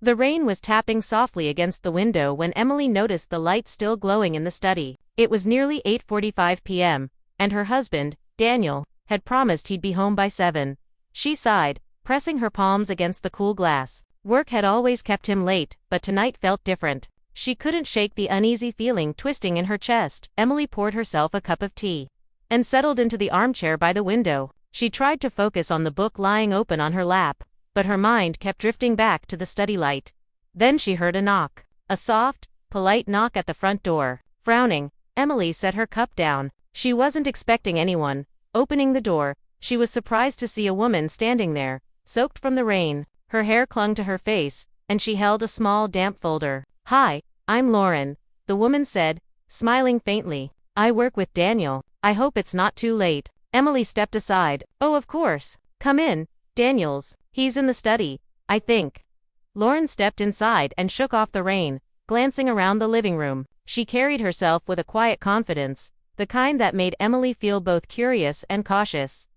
The rain was tapping softly against the window when Emily noticed the light still glowing in the study. It was nearly 8:45 p.m., and her husband, Daniel, had promised he'd be home by 7. She sighed, pressing her palms against the cool glass. Work had always kept him late, but tonight felt different. She couldn't shake the uneasy feeling twisting in her chest. Emily poured herself a cup of tea and settled into the armchair by the window. She tried to focus on the book lying open on her lap, but her mind kept drifting back to the study light. Then she heard a knock. A soft, polite knock at the front door. Frowning, Emily set her cup down. She wasn't expecting anyone. Opening the door, she was surprised to see a woman standing there, soaked from the rain. Her hair clung to her face, and she held a small damp folder. "Hi, I'm Lauren," the woman said, smiling faintly. "I work with Daniel. I hope it's not too late." Emily stepped aside. "Oh, of course. Come in, Daniel's. He's in the study, I think." Lauren stepped inside and shook off the rain, glancing around the living room. She carried herself with a quiet confidence, the kind that made Emily feel both curious and cautious.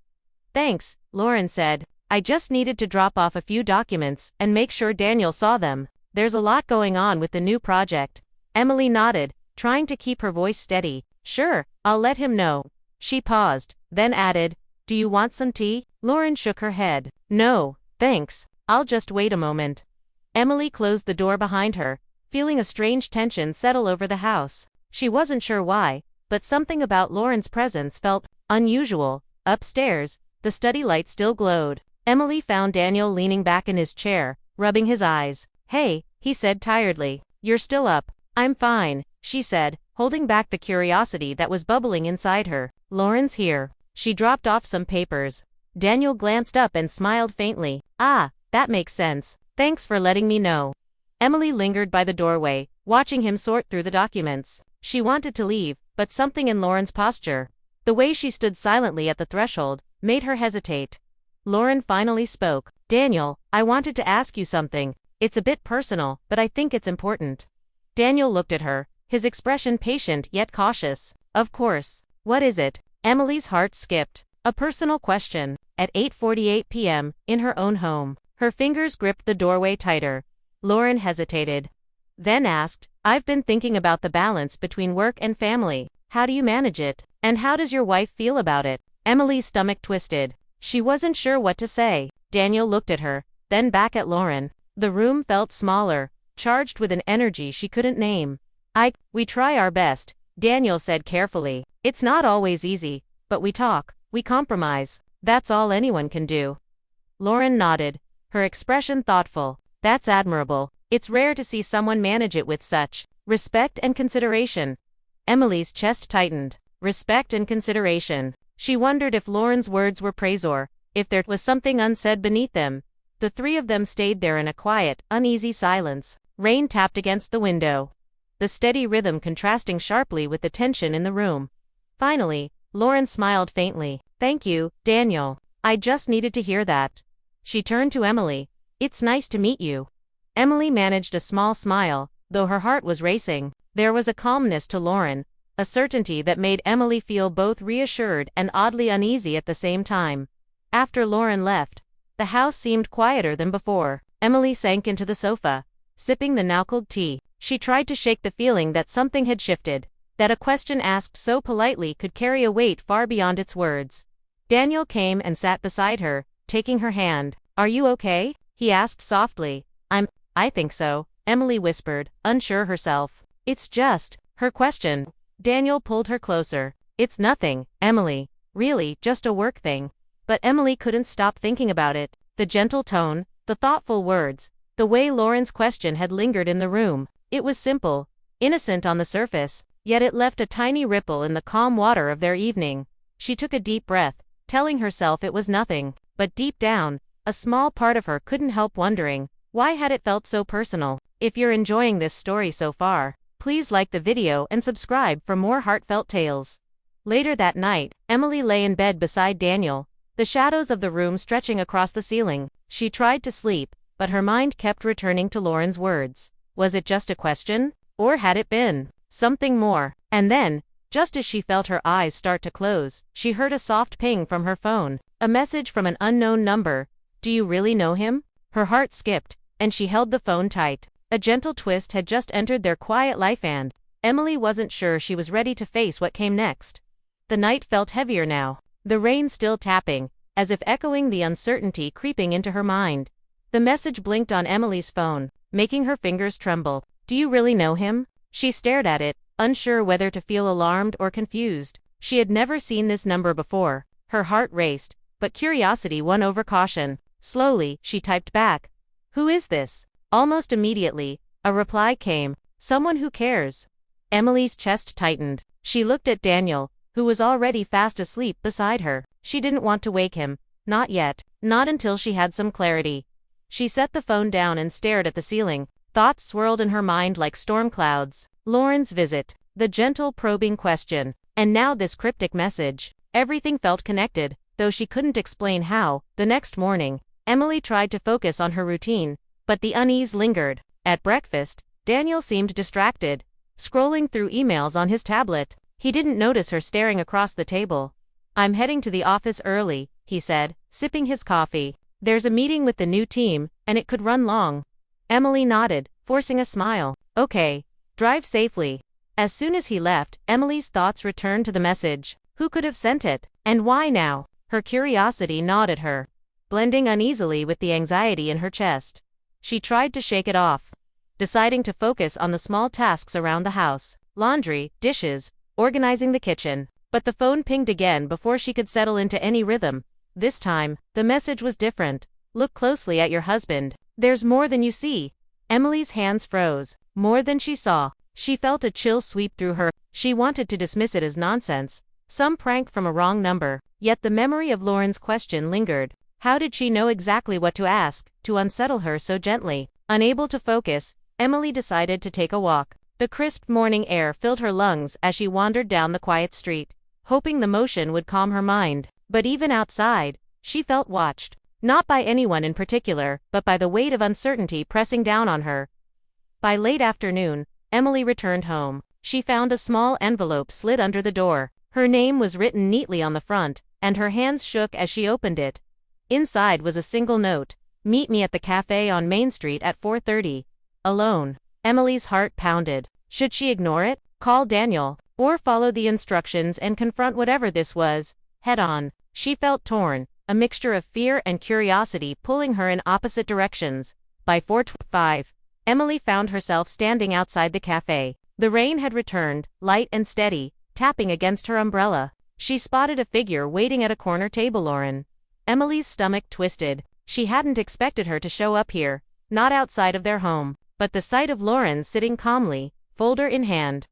"Thanks," Lauren said. "I just needed to drop off a few documents and make sure Daniel saw them. There's a lot going on with the new project." Emily nodded, trying to keep her voice steady. "Sure, I'll let him know." She paused, then added, "Do you want some tea?" Lauren shook her head. "No, thanks. I'll just wait a moment." Emily closed the door behind her, feeling a strange tension settle over the house. She wasn't sure why, but something about Lauren's presence felt unusual. Upstairs, the study light still glowed. Emily found Daniel leaning back in his chair, rubbing his eyes. "Hey," he said tiredly. "You're still up." "I'm fine," she said, holding back the curiosity that was bubbling inside her. "Lauren's here." She dropped off some papers. Daniel glanced up and smiled faintly. "Ah, that makes sense. Thanks for letting me know." Emily lingered by the doorway, watching him sort through the documents. She wanted to leave, but something in Lauren's posture, the way she stood silently at the threshold, made her hesitate. Lauren finally spoke. "Daniel, I wanted to ask you something. It's a bit personal, but I think it's important." Daniel looked at her, his expression patient yet cautious. "Of course. What is it?" Emily's heart skipped. A personal question. At 8:48 p.m., in her own home. Her fingers gripped the doorway tighter. Lauren hesitated. Then asked, "I've been thinking about the balance between work and family. How do you manage it? And how does your wife feel about it?" Emily's stomach twisted. She wasn't sure what to say. Daniel looked at her, then back at Lauren. The room felt smaller, charged with an energy she couldn't name. We try our best," Daniel said carefully. "It's not always easy, but we talk, we compromise. That's all anyone can do." Lauren nodded, her expression thoughtful. "That's admirable. It's rare to see someone manage it with such respect and consideration." Emily's chest tightened. Respect and consideration. She wondered if Lauren's words were praise or if there was something unsaid beneath them. The three of them stayed there in a quiet, uneasy silence. Rain tapped against the window, the steady rhythm contrasting sharply with the tension in the room. Finally, Lauren smiled faintly. "Thank you, Daniel. I just needed to hear that." She turned to Emily. "It's nice to meet you." Emily managed a small smile, though her heart was racing. There was a calmness to Lauren, a certainty that made Emily feel both reassured and oddly uneasy at the same time. After Lauren left, the house seemed quieter than before. Emily sank into the sofa, sipping the now-cooled tea. She tried to shake the feeling that something had shifted, that a question asked so politely could carry a weight far beyond its words. Daniel came and sat beside her, taking her hand. "Are you okay?" he asked softly. I think so," Emily whispered, unsure herself. "It's just," her question. Daniel pulled her closer. "It's nothing, Emily. Really, just a work thing." But Emily couldn't stop thinking about it. The gentle tone, the thoughtful words, the way Lauren's question had lingered in the room. It was simple, innocent on the surface, yet it left a tiny ripple in the calm water of their evening. She took a deep breath, telling herself it was nothing. But deep down, a small part of her couldn't help wondering, why had it felt so personal? If you're enjoying this story so far, please like the video and subscribe for more heartfelt tales. Later that night, Emily lay in bed beside Daniel, the shadows of the room stretching across the ceiling. She tried to sleep, but her mind kept returning to Lauren's words. Was it just a question? Or had it been something more? And then, just as she felt her eyes start to close, she heard a soft ping from her phone. A message from an unknown number. "Do you really know him?" Her heart skipped, and she held the phone tight. A gentle twist had just entered their quiet life and Emily wasn't sure she was ready to face what came next. The night felt heavier now, the rain still tapping, as if echoing the uncertainty creeping into her mind. The message blinked on Emily's phone, making her fingers tremble. "Do you really know him?" She stared at it, unsure whether to feel alarmed or confused. She had never seen this number before. Her heart raced, but curiosity won over caution. Slowly, she typed back, "Who is this?" Almost immediately, a reply came, "Someone who cares." Emily's chest tightened. She looked at Daniel, who was already fast asleep beside her. She didn't want to wake him. Not yet. Not until she had some clarity. She set the phone down and stared at the ceiling. Thoughts swirled in her mind like storm clouds. Lauren's visit. The gentle, probing question. And now this cryptic message. Everything felt connected, though she couldn't explain how. The next morning, Emily tried to focus on her routine, but the unease lingered. At breakfast, Daniel seemed distracted, scrolling through emails on his tablet. He didn't notice her staring across the table. "I'm heading to the office early," he said, sipping his coffee. "There's a meeting with the new team, and it could run long." Emily nodded, forcing a smile. "Okay. Drive safely." As soon as he left, Emily's thoughts returned to the message. Who could have sent it? And why now? Her curiosity gnawed at her, blending uneasily with the anxiety in her chest. She tried to shake it off, deciding to focus on the small tasks around the house: laundry, dishes, organizing the kitchen. But the phone pinged again before she could settle into any rhythm. This time, the message was different. "Look closely at your husband. There's more than you see." Emily's hands froze. More than she saw. She felt a chill sweep through her. She wanted to dismiss it as nonsense, some prank from a wrong number. Yet the memory of Lauren's question lingered. How did she know exactly what to ask, to unsettle her so gently? Unable to focus, Emily decided to take a walk. The crisp morning air filled her lungs as she wandered down the quiet street, hoping the motion would calm her mind. But even outside, she felt watched. Not by anyone in particular, but by the weight of uncertainty pressing down on her. By late afternoon, Emily returned home. She found a small envelope slid under the door. Her name was written neatly on the front, and her hands shook as she opened it. Inside was a single note: "Meet me at the cafe on Main Street at 4:30. Alone." Emily's heart pounded. Should she ignore it, call Daniel, or follow the instructions and confront whatever this was, head on? She felt torn, a mixture of fear and curiosity pulling her in opposite directions. By 4:25, Emily found herself standing outside the cafe. The rain had returned, light and steady, tapping against her umbrella. She spotted a figure waiting at a corner table. Lauren. Emily's stomach twisted. She hadn't expected her to show up here, not outside of their home. But the sight of Lauren sitting calmly, folder in hand,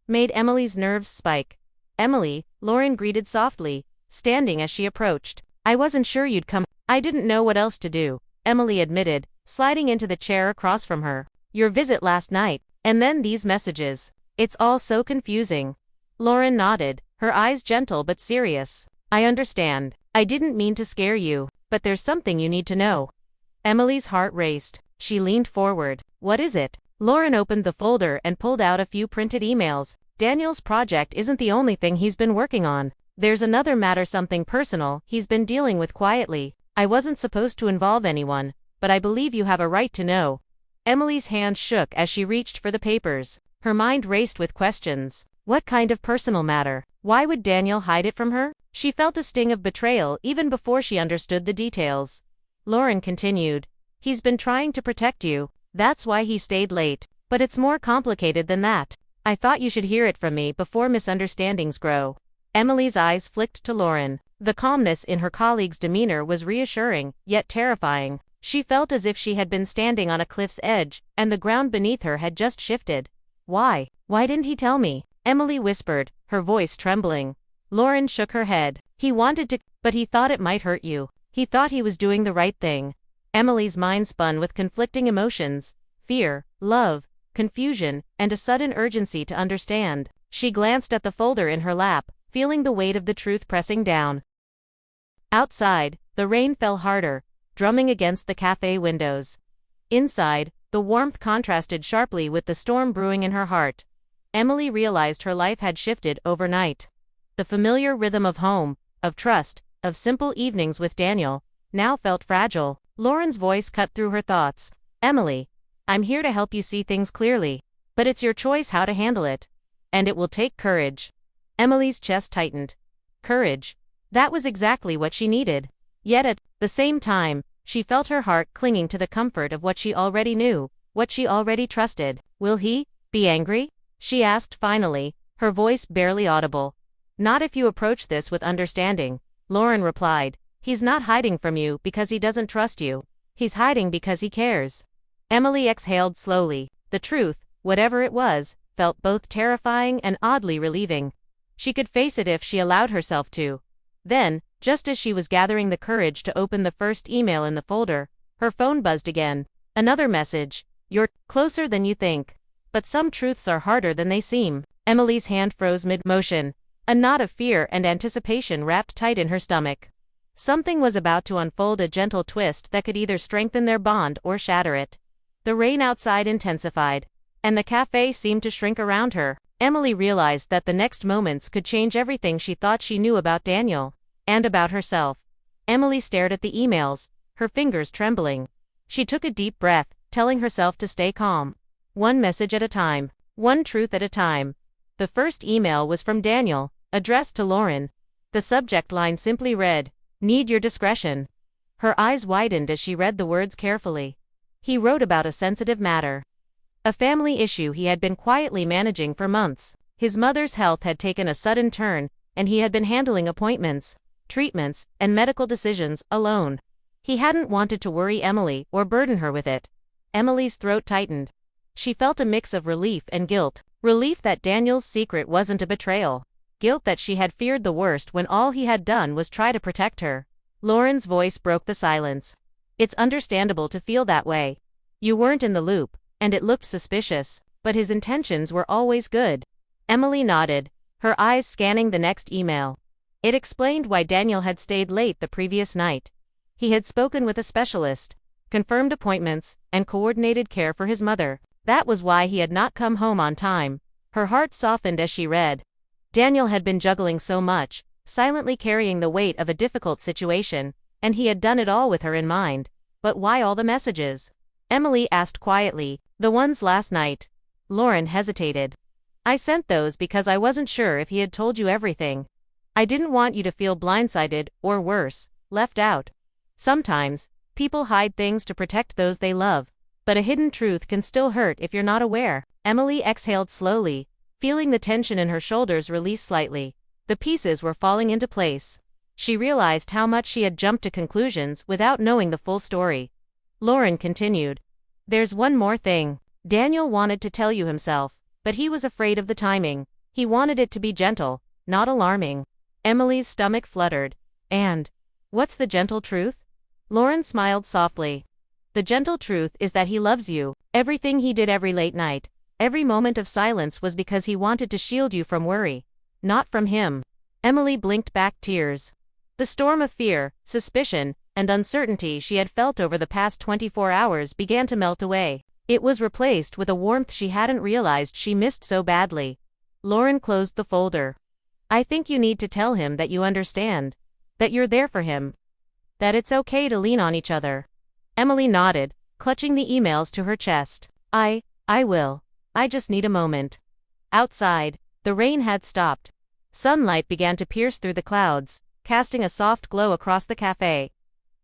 made Emily's nerves spike. "Emily," Lauren greeted softly, standing as she approached. "I wasn't sure you'd come." "I didn't know what else to do," Emily admitted, sliding into the chair across from her. "Your visit last night, and then these messages. It's all so confusing." Lauren nodded, her eyes gentle but serious. "I understand. I didn't mean to scare you, but there's something you need to know." Emily's heart raced. She leaned forward. "What is it?" Lauren opened the folder and pulled out a few printed emails. "Daniel's project isn't the only thing he's been working on. There's another matter, something personal he's been dealing with quietly. I wasn't supposed to involve anyone, but I believe you have a right to know." Emily's hand shook as she reached for the papers. Her mind raced with questions. What kind of personal matter? Why would Daniel hide it from her? She felt a sting of betrayal even before she understood the details. Lauren continued. "He's been trying to protect you. That's why he stayed late. But it's more complicated than that. I thought you should hear it from me before misunderstandings grow." Emily's eyes flicked to Lauren. The calmness in her colleague's demeanor was reassuring, yet terrifying. She felt as if she had been standing on a cliff's edge, and the ground beneath her had just shifted. "Why? Why didn't he tell me?" Emily whispered, her voice trembling. Lauren shook her head. "He wanted to, but he thought it might hurt you. He thought he was doing the right thing." Emily's mind spun with conflicting emotions: fear, love, confusion, and a sudden urgency to understand. She glanced at the folder in her lap, feeling the weight of the truth pressing down. Outside, the rain fell harder, drumming against the cafe windows. Inside, the warmth contrasted sharply with the storm brewing in her heart. Emily realized her life had shifted overnight. The familiar rhythm of home, of trust, of simple evenings with Daniel, now felt fragile. Lauren's voice cut through her thoughts. Emily, I'm here to help you see things clearly. But it's your choice how to handle it. And it will take courage. Emily's chest tightened. Courage. That was exactly what she needed. Yet at the same time, she felt her heart clinging to the comfort of what she already knew, what she already trusted. Will he be angry? She asked finally, her voice barely audible. Not if you approach this with understanding, Lauren replied. He's not hiding from you because he doesn't trust you. He's hiding because he cares. Emily exhaled slowly. The truth, whatever it was, felt both terrifying and oddly relieving. She could face it if she allowed herself to. Then, just as she was gathering the courage to open the first email in the folder, her phone buzzed again. Another message. You're closer than you think. But some truths are harder than they seem. Emily's hand froze mid-motion. A knot of fear and anticipation wrapped tight in her stomach. Something was about to unfold, a gentle twist that could either strengthen their bond or shatter it. The rain outside intensified, and the cafe seemed to shrink around her. Emily realized that the next moments could change everything she thought she knew about Daniel, and about herself. Emily stared at the emails, her fingers trembling. She took a deep breath, telling herself to stay calm. One message at a time, one truth at a time. The first email was from Daniel, addressed to Lauren. The subject line simply read, "Need your discretion." Her eyes widened as she read the words carefully. He wrote about a sensitive matter. A family issue he had been quietly managing for months. His mother's health had taken a sudden turn, and he had been handling appointments, treatments, and medical decisions alone. He hadn't wanted to worry Emily or burden her with it. Emily's throat tightened. She felt a mix of relief and guilt. Relief that Daniel's secret wasn't a betrayal. Guilt that she had feared the worst when all he had done was try to protect her. Lauren's voice broke the silence. It's understandable to feel that way. You weren't in the loop, and it looked suspicious, but his intentions were always good. Emily nodded, her eyes scanning the next email. It explained why Daniel had stayed late the previous night. He had spoken with a specialist, confirmed appointments, and coordinated care for his mother. That was why he had not come home on time. Her heart softened as she read. Daniel had been juggling so much, silently carrying the weight of a difficult situation, and he had done it all with her in mind. But why all the messages? Emily asked quietly. The ones last night. Lauren hesitated. I sent those because I wasn't sure if he had told you everything. I didn't want you to feel blindsided, or worse, left out. Sometimes, people hide things to protect those they love. But a hidden truth can still hurt if you're not aware. Emily exhaled slowly, feeling the tension in her shoulders release slightly. The pieces were falling into place. She realized how much she had jumped to conclusions without knowing the full story. Lauren continued. There's one more thing. Daniel wanted to tell you himself, but he was afraid of the timing. He wanted it to be gentle, not alarming. Emily's stomach fluttered. And what's the gentle truth? Lauren smiled softly. The gentle truth is that he loves you. Everything he did every late night, every moment of silence was because he wanted to shield you from worry, not from him. Emily blinked back tears. The storm of fear, suspicion, and uncertainty she had felt over the past 24 hours began to melt away. It was replaced with a warmth she hadn't realized she missed so badly. Lauren closed the folder. I think you need to tell him that you understand, that you're there for him, that it's okay to lean on each other. Emily nodded, clutching the emails to her chest. I will. I just need a moment. Outside, the rain had stopped. Sunlight began to pierce through the clouds, casting a soft glow across the cafe.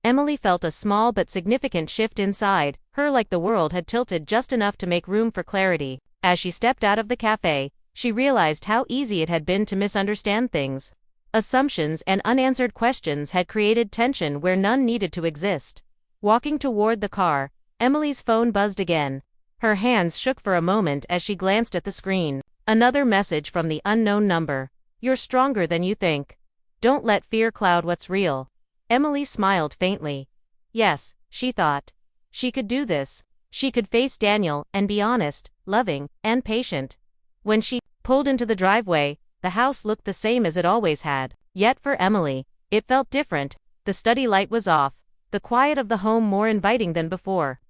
Emily felt a small but significant shift inside her, like the world had tilted just enough to make room for clarity. As she stepped out of the cafe, she realized how easy it had been to misunderstand things. Assumptions and unanswered questions had created tension where none needed to exist. Walking toward the car, Emily's phone buzzed again. Her hands shook for a moment as she glanced at the screen. Another message from the unknown number. You're stronger than you think. Don't let fear cloud what's real. Emily smiled faintly. Yes, she thought. She could do this. She could face Daniel and be honest, loving, and patient. When she pulled into the driveway, the house looked the same as it always had. Yet for Emily, it felt different. The study light was off, the quiet of the home more inviting than before.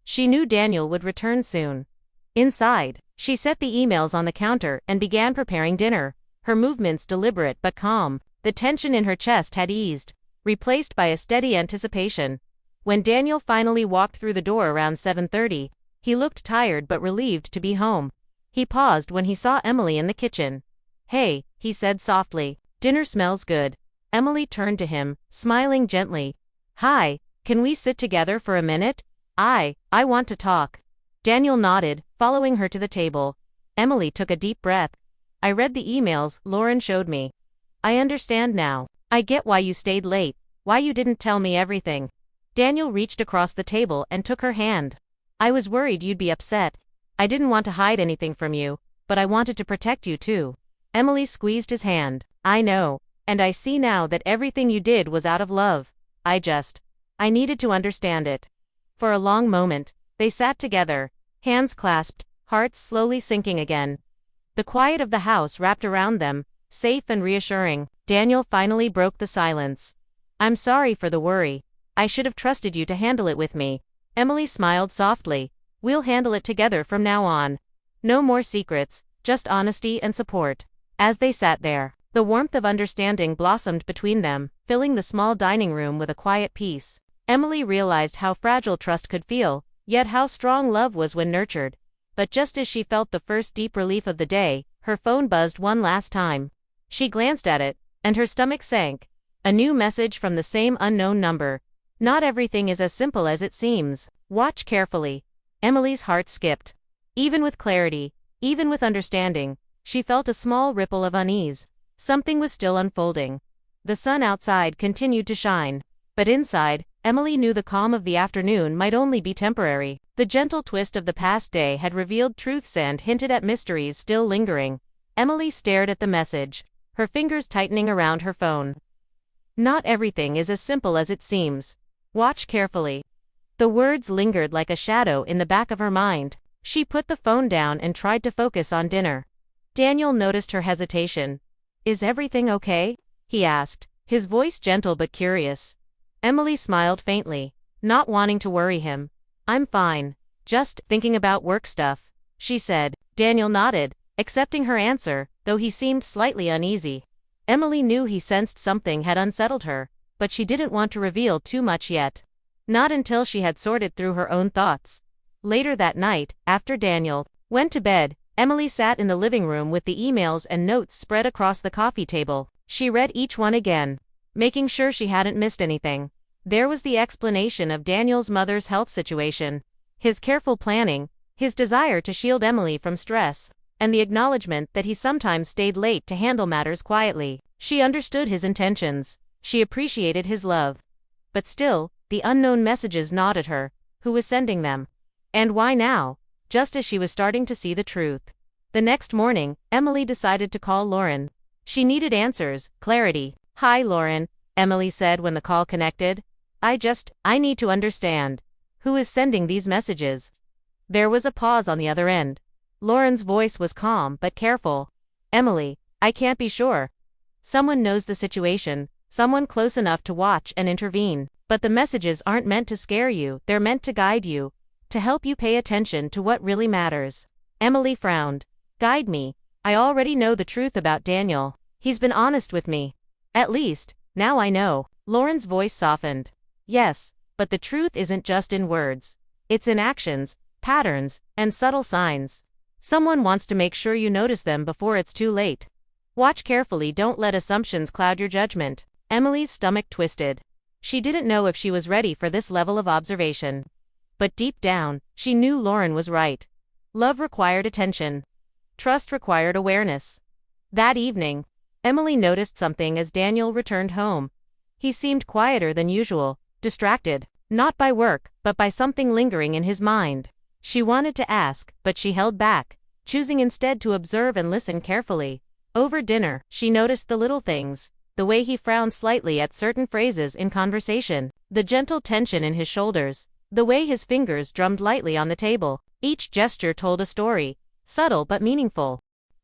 She knew Daniel would return soon. Inside, she set the emails on the counter and began preparing dinner, her movements deliberate but calm. The tension in her chest had eased, replaced by a steady anticipation. When Daniel finally walked through the door around 7:30, he looked tired but relieved to be home. He paused when he saw Emily in the kitchen. "Hey," he said softly, "dinner smells good." Emily turned to him, smiling gently. "Hi, can we sit together for a minute? I want to talk." Daniel nodded, following her to the table. Emily took a deep breath. "I read the emails Lauren showed me. I understand now. I get why you stayed late, why you didn't tell me everything." Daniel reached across the table and took her hand. "I was worried you'd be upset. I didn't want to hide anything from you, but I wanted to protect you too." Emily squeezed his hand. "I know, and I see now that everything you did was out of love. I needed to understand it." For a long moment, they sat together, hands clasped, hearts slowly sinking again. The quiet of the house wrapped around them, safe and reassuring. Daniel finally broke the silence. "I'm sorry for the worry. I should have trusted you to handle it with me." Emily smiled softly. "We'll handle it together from now on. No more secrets, just honesty and support." As they sat there, the warmth of understanding blossomed between them, filling the small dining room with a quiet peace. Emily realized how fragile trust could feel, yet how strong love was when nurtured. But just as she felt the first deep relief of the day, her phone buzzed one last time. She glanced at it, and her stomach sank. A new message from the same unknown number. "Not everything is as simple as it seems. Watch carefully." Emily's heart skipped. Even with clarity, even with understanding, she felt a small ripple of unease. Something was still unfolding. The sun outside continued to shine. But inside, Emily knew the calm of the afternoon might only be temporary. The gentle twist of the past day had revealed truths and hinted at mysteries still lingering. Emily stared at the message, her fingers tightening around her phone. "Not everything is as simple as it seems. Watch carefully." The words lingered like a shadow in the back of her mind. She put the phone down and tried to focus on dinner. Daniel noticed her hesitation. "Is everything okay?" he asked, his voice gentle but curious. Emily smiled faintly, not wanting to worry him. "I'm fine. Just thinking about work stuff," she said. Daniel nodded, accepting her answer, though he seemed slightly uneasy. Emily knew he sensed something had unsettled her, but she didn't want to reveal too much yet. Not until she had sorted through her own thoughts. Later that night, after Daniel went to bed, Emily sat in the living room with the emails and notes spread across the coffee table. She read each one again, making sure she hadn't missed anything. There was the explanation of Daniel's mother's health situation, his careful planning, his desire to shield Emily from stress, and the acknowledgement that he sometimes stayed late to handle matters quietly. She understood his intentions. She appreciated his love. But still, the unknown messages gnawed at her. Who was sending them? And why now? Just as she was starting to see the truth. The next morning, Emily decided to call Lauren. She needed answers, clarity. "Hi, Lauren," Emily said when the call connected. I need to understand. Who is sending these messages?" There was a pause on the other end. Lauren's voice was calm but careful. "Emily, I can't be sure. Someone knows the situation, someone close enough to watch and intervene. But the messages aren't meant to scare you, they're meant to guide you, to help you pay attention to what really matters." Emily frowned. "Guide me? I already know the truth about Daniel. He's been honest with me. At least, now I know." Lauren's voice softened. "Yes, but the truth isn't just in words. It's in actions, patterns, and subtle signs. Someone wants to make sure you notice them before it's too late. Watch carefully, don't let assumptions cloud your judgment." Emily's stomach twisted. She didn't know if she was ready for this level of observation. But deep down, she knew Lauren was right. Love required attention. Trust required awareness. That evening, Emily noticed something as Daniel returned home. He seemed quieter than usual, distracted, not by work, but by something lingering in his mind. She wanted to ask, but she held back, choosing instead to observe and listen carefully. Over dinner, she noticed the little things, the way he frowned slightly at certain phrases in conversation, the gentle tension in his shoulders, the way his fingers drummed lightly on the table. Each gesture told a story, subtle but meaningful.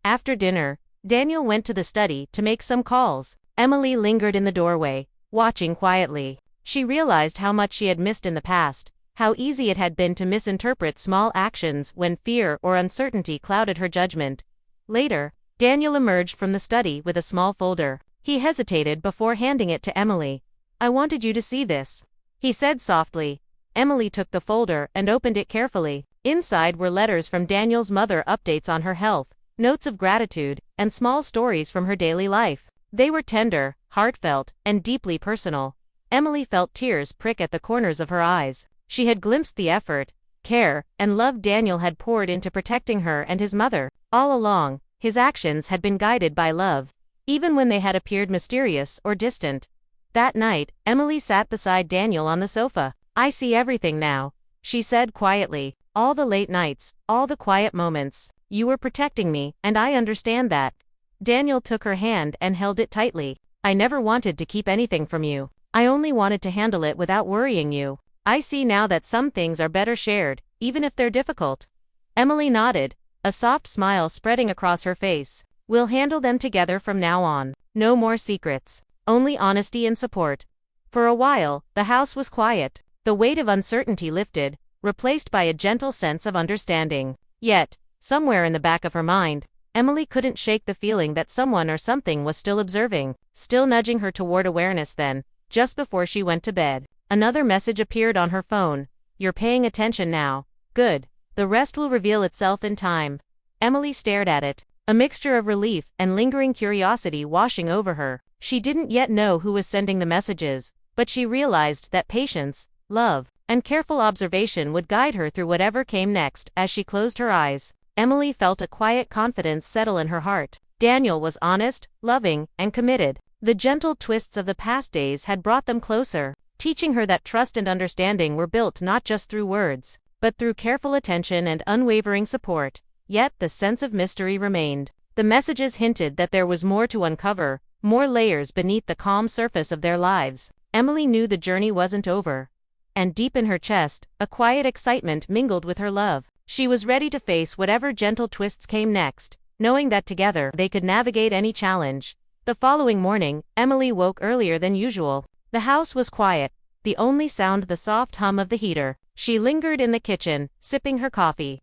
After dinner, Daniel went to the study to make some calls. Emily lingered in the doorway, watching quietly. She realized how much she had missed in the past, how easy it had been to misinterpret small actions when fear or uncertainty clouded her judgment. Later, Daniel emerged from the study with a small folder. He hesitated before handing it to Emily. "I wanted you to see this." he said softly. Emily took the folder and opened it carefully. Inside were letters from Daniel's mother, updates on her health, notes of gratitude, and small stories from her daily life. They were tender, heartfelt, and deeply personal. Emily felt tears prick at the corners of her eyes. She had glimpsed the effort, care, and love Daniel had poured into protecting her and his mother. All along, his actions had been guided by love, even when they had appeared mysterious or distant. That night, Emily sat beside Daniel on the sofa. "I see everything now," she said quietly. "All the late nights, all the quiet moments. You were protecting me, and I understand that." Daniel took her hand and held it tightly. "I never wanted to keep anything from you. I only wanted to handle it without worrying you. I see now that some things are better shared, even if they're difficult." Emily nodded, a soft smile spreading across her face. "We'll handle them together from now on. No more secrets. Only honesty and support." For a while, the house was quiet. The weight of uncertainty lifted, replaced by a gentle sense of understanding. Yet, somewhere in the back of her mind, Emily couldn't shake the feeling that someone or something was still observing, still nudging her toward awareness. Then, just before she went to bed, another message appeared on her phone. "You're paying attention now. Good. The rest will reveal itself in time." Emily stared at it, a mixture of relief and lingering curiosity washing over her. She didn't yet know who was sending the messages, but she realized that patience, love, and careful observation would guide her through whatever came next. As she closed her eyes, Emily felt a quiet confidence settle in her heart. Daniel was honest, loving, and committed. The gentle twists of the past days had brought them closer, teaching her that trust and understanding were built not just through words, but through careful attention and unwavering support. Yet the sense of mystery remained. The messages hinted that there was more to uncover, more layers beneath the calm surface of their lives. Emily knew the journey wasn't over. And deep in her chest, a quiet excitement mingled with her love. She was ready to face whatever gentle twists came next, knowing that together they could navigate any challenge. The following morning, Emily woke earlier than usual. The house was quiet, the only sound the soft hum of the heater. She lingered in the kitchen, sipping her coffee,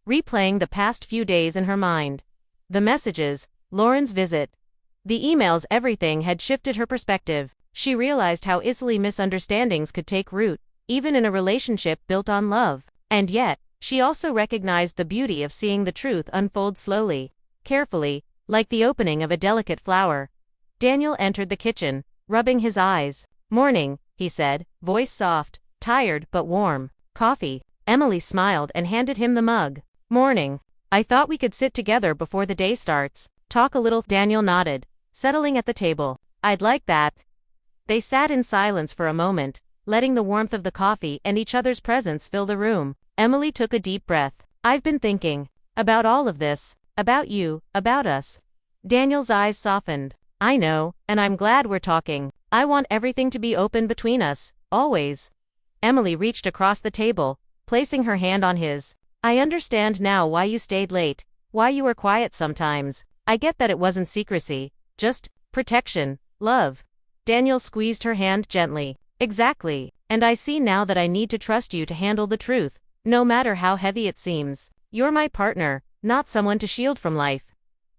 replaying the past few days in her mind. The messages, Lauren's visit, the emails, everything had shifted her perspective. She realized how easily misunderstandings could take root, even in a relationship built on love. And yet, she also recognized the beauty of seeing the truth unfold slowly, carefully, like the opening of a delicate flower. Daniel entered the kitchen, rubbing his eyes. "Morning," he said, voice soft, tired but warm. "Coffee?" Emily smiled and handed him the mug. "Morning. I thought we could sit together before the day starts. Talk a little." Daniel nodded, settling at the table. "I'd like that." They sat in silence for a moment, letting the warmth of the coffee and each other's presence fill the room. Emily took a deep breath. "I've been thinking about all of this, about you, about us." Daniel's eyes softened. "I know, and I'm glad we're talking. I want everything to be open between us, always." Emily reached across the table, placing her hand on his. "I understand now why you stayed late, why you were quiet sometimes. I get that it wasn't secrecy, just protection, love." Daniel squeezed her hand gently. "Exactly. And I see now that I need to trust you to handle the truth, no matter how heavy it seems. You're my partner, not someone to shield from life."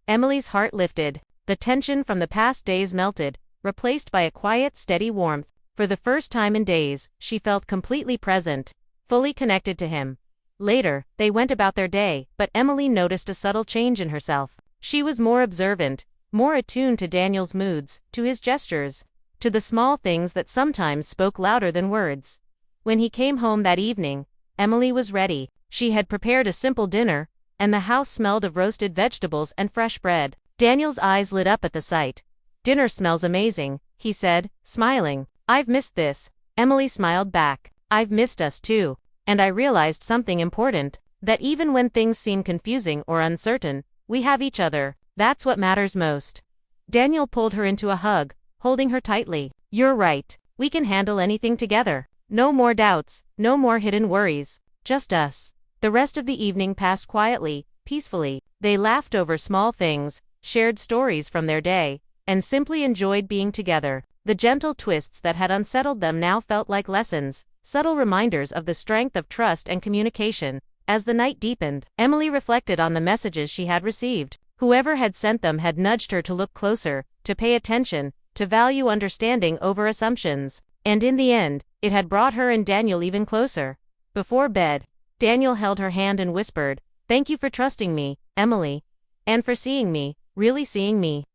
Emily's heart lifted. The tension from the past days melted, replaced by a quiet, steady warmth. For the first time in days, she felt completely present, fully connected to him. Later, they went about their day, but Emily noticed a subtle change in herself. She was more observant, more attuned to Daniel's moods, to his gestures, to the small things that sometimes spoke louder than words. When he came home that evening, Emily was ready. She had prepared a simple dinner, and the house smelled of roasted vegetables and fresh bread. Daniel's eyes lit up at the sight. "Dinner smells amazing," he said, smiling. "I've missed this." Emily smiled back. "I've missed us too. And I realized something important, that even when things seem confusing or uncertain, we have each other. That's what matters most." Daniel pulled her into a hug, holding her tightly. "You're right. We can handle anything together. No more doubts, no more hidden worries. Just us." The rest of the evening passed quietly, peacefully. They laughed over small things, shared stories from their day, and simply enjoyed being together. The gentle twists that had unsettled them now felt like lessons, subtle reminders of the strength of trust and communication. As the night deepened, Emily reflected on the messages she had received. Whoever had sent them had nudged her to look closer, to pay attention, to value understanding over assumptions. And in the end, It had brought her and Daniel even closer. Before bed, Daniel held her hand and whispered, "Thank you for trusting me, Emily. And for seeing me, really seeing me."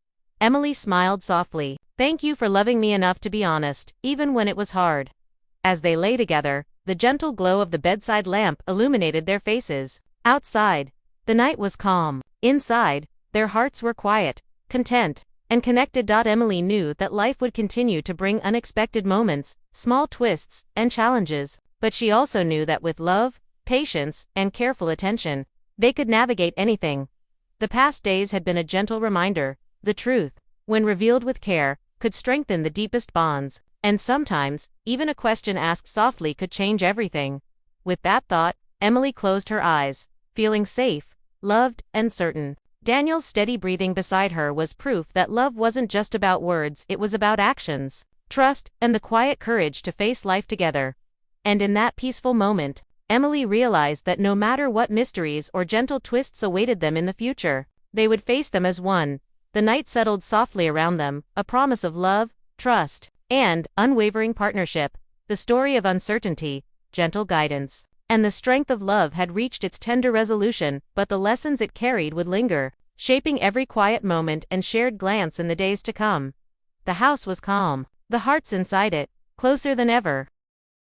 Emily smiled softly. "Thank you for loving me enough to be honest, even when it was hard." As they lay together, the gentle glow of the bedside lamp illuminated their faces. Outside, the night was calm. Inside, their hearts were quiet, content, and connected. Emily knew that life would continue to bring unexpected moments, small twists, and challenges, but she also knew that with love, patience, and careful attention, they could navigate anything. The past days had been a gentle reminder. The truth, when revealed with care, could strengthen the deepest bonds, and sometimes, even a question asked softly could change everything. With that thought, Emily closed her eyes, feeling safe, loved, and certain. Daniel's steady breathing beside her was proof that love wasn't just about words, it was about actions, trust, and the quiet courage to face life together. And in that peaceful moment, Emily realized that no matter what mysteries or gentle twists awaited them in the future, they would face them as one. The night settled softly around them, a promise of love, trust, and unwavering partnership. The story of uncertainty, gentle guidance, and the strength of love had reached its tender resolution, but the lessons it carried would linger, shaping every quiet moment and shared glance in the days to come. The house was calm, the hearts inside it, closer than ever.